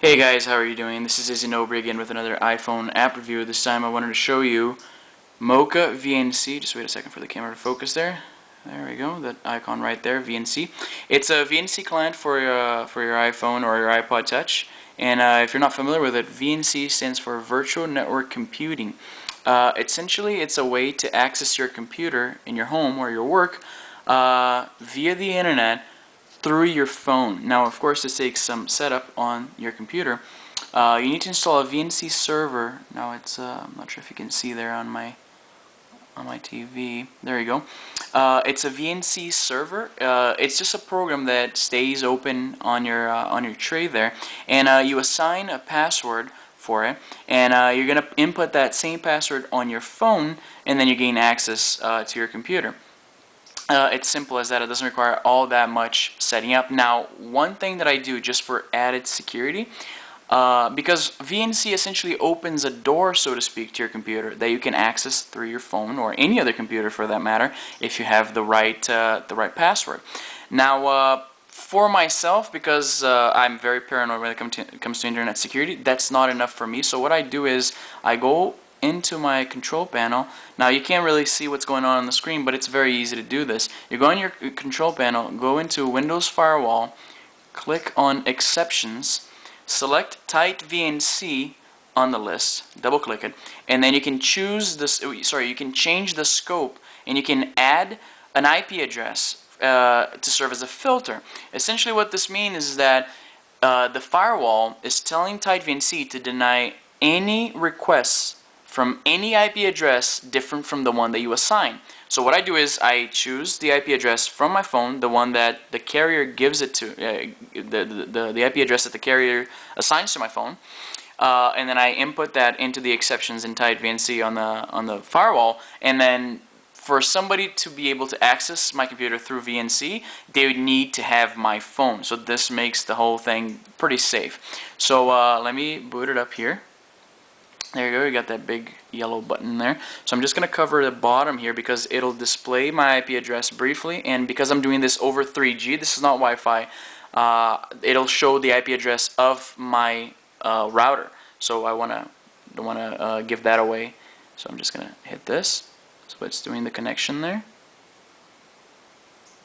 Hey guys, how are you doing? This is Izzy again with another iPhone app review. This time I wanted to show you Mocha VNC. Just wait a second for the camera to focus there. There we go, that icon right there, VNC. It's a VNC client for your iPhone or your iPod Touch. And if you're not familiar with it, VNC stands for Virtual Network Computing. Essentially, it's a way to access your computer in your home or your work via the internet through your phone. Now, of course, this takes some setup on your computer. You need to install a VNC server. Now, it's I'm not sure if you can see there on my TV. There you go. It's a VNC server. It's just a program that stays open on your tray there, and you assign a password for it, and you're gonna input that same password on your phone, and then you gain access to your computer. It's simple as that. It doesn't require all that much setting up. Now, one thing that I do just for added security, because VNC essentially opens a door, so to speak, to your computer that you can access through your phone or any other computer for that matter, if you have the right password. Now, for myself, because I'm very paranoid when it comes to internet security, that's not enough for me. So what I do is I go into my control panel. Now you can't really see what's going on the screen, but it's very easy to do this. You go on your control panel, go into Windows Firewall, click on Exceptions, select Tight VNC on the list, double click it, and then you can choose this. Sorry, you can change the scope, and you can add an IP address to serve as a filter. Essentially, what this means is that the firewall is telling Tight VNC to deny any requests from any IP address different from the one that you assign. So what I do is I choose the IP address from my phone, the one that the carrier gives it to, the IP address that the carrier assigns to my phone, and then I input that into the exceptions in Tight VNC on the firewall, and then for somebody to be able to access my computer through VNC, they would need to have my phone. So this makes the whole thing pretty safe. So let me boot it up here. There you go, you got that big yellow button there. So I'm just going to cover the bottom here because it'll display my IP address briefly, and because I'm doing this over 3G, this is not Wi-Fi, it'll show the IP address of my router. So I don't want to give that away. So I'm just going to hit this. So it's doing the connection there.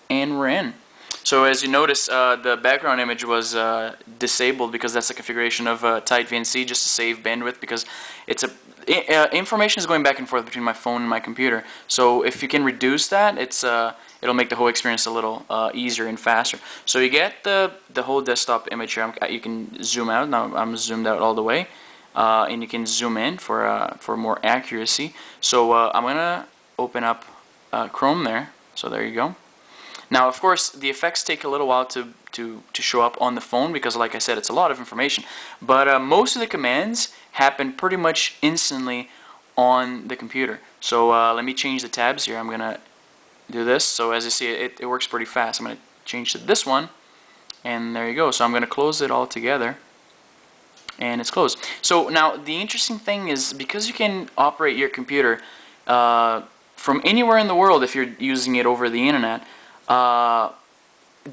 And we're in. So as you notice, the background image was disabled because that's the configuration of Tight VNC, just to save bandwidth, because it's information is going back and forth between my phone and my computer. So if you can reduce that, it'll make the whole experience a little easier and faster. So you get the whole desktop image here. You can zoom out. Now I'm zoomed out all the way, and you can zoom in for more accuracy. So I'm gonna open up Chrome there. So there you go. Now, of course, the effects take a little while to show up on the phone because, like I said, it's a lot of information. But most of the commands happen pretty much instantly on the computer. So let me change the tabs here. I'm going to do this. So as you see, it works pretty fast. I'm going to change to this one, and there you go. So I'm going to close it all together, and it's closed. So now the interesting thing is, because you can operate your computer from anywhere in the world if you're using it over the internet,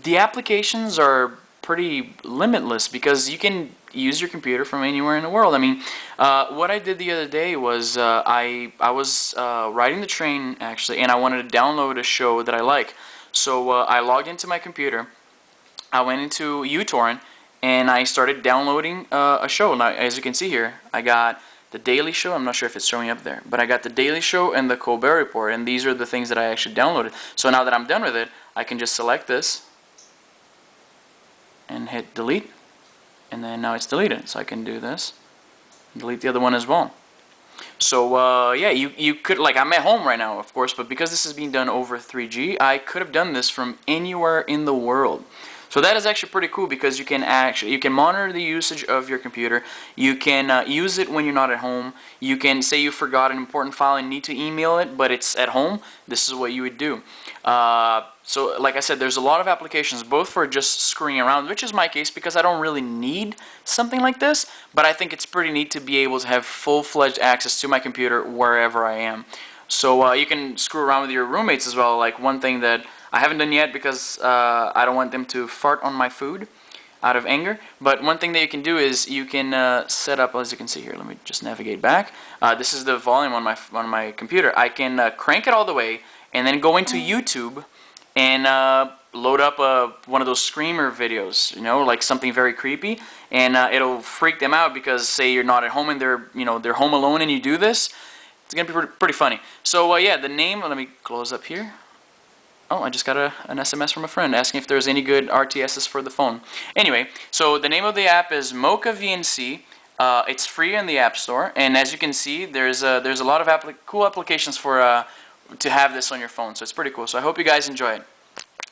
the applications are pretty limitless because you can use your computer from anywhere in the world. I mean, what I did the other day was I was riding the train actually, and I wanted to download a show that I like. So I logged into my computer, I went into uTorrent, and I started downloading a show. Now, as you can see here, I got The Daily Show. I'm not sure if it's showing up there, but I got The Daily Show and The Colbert Report, and these are the things that I actually downloaded. So now that I'm done with it, I can just select this and hit delete, and then now it's deleted. So I can do this, delete the other one as well. So yeah, you could, like, I'm at home right now, of course, but because this is being done over 3G, I could have done this from anywhere in the world. So that is actually pretty cool because you can monitor the usage of your computer. You can use it when you're not at home. You can say you forgot an important file and need to email it, but it's at home. This is what you would do. So like I said, there's a lot of applications, both for just screwing around, which is my case because I don't really need something like this, but I think it's pretty neat to be able to have full-fledged access to my computer wherever I am. So you can screw around with your roommates as well. Like, one thing that I haven't done yet because I don't want them to fart on my food. out of anger. But one thing that you can do is you can set up, as you can see here, let me just navigate back. This is the volume on my computer. I can crank it all the way and then go into YouTube and load up one of those screamer videos, you know, like something very creepy, and it'll freak them out because say you're not at home and they're home alone and you do this. It's gonna be pretty funny. So yeah, the name. Let me close up here. Oh, I just got an SMS from a friend asking if there's any good RTSs for the phone. Anyway, so the name of the app is Mocha VNC. It's free in the App Store, and as you can see, there's a lot of cool applications for to have this on your phone. So it's pretty cool. So I hope you guys enjoy it.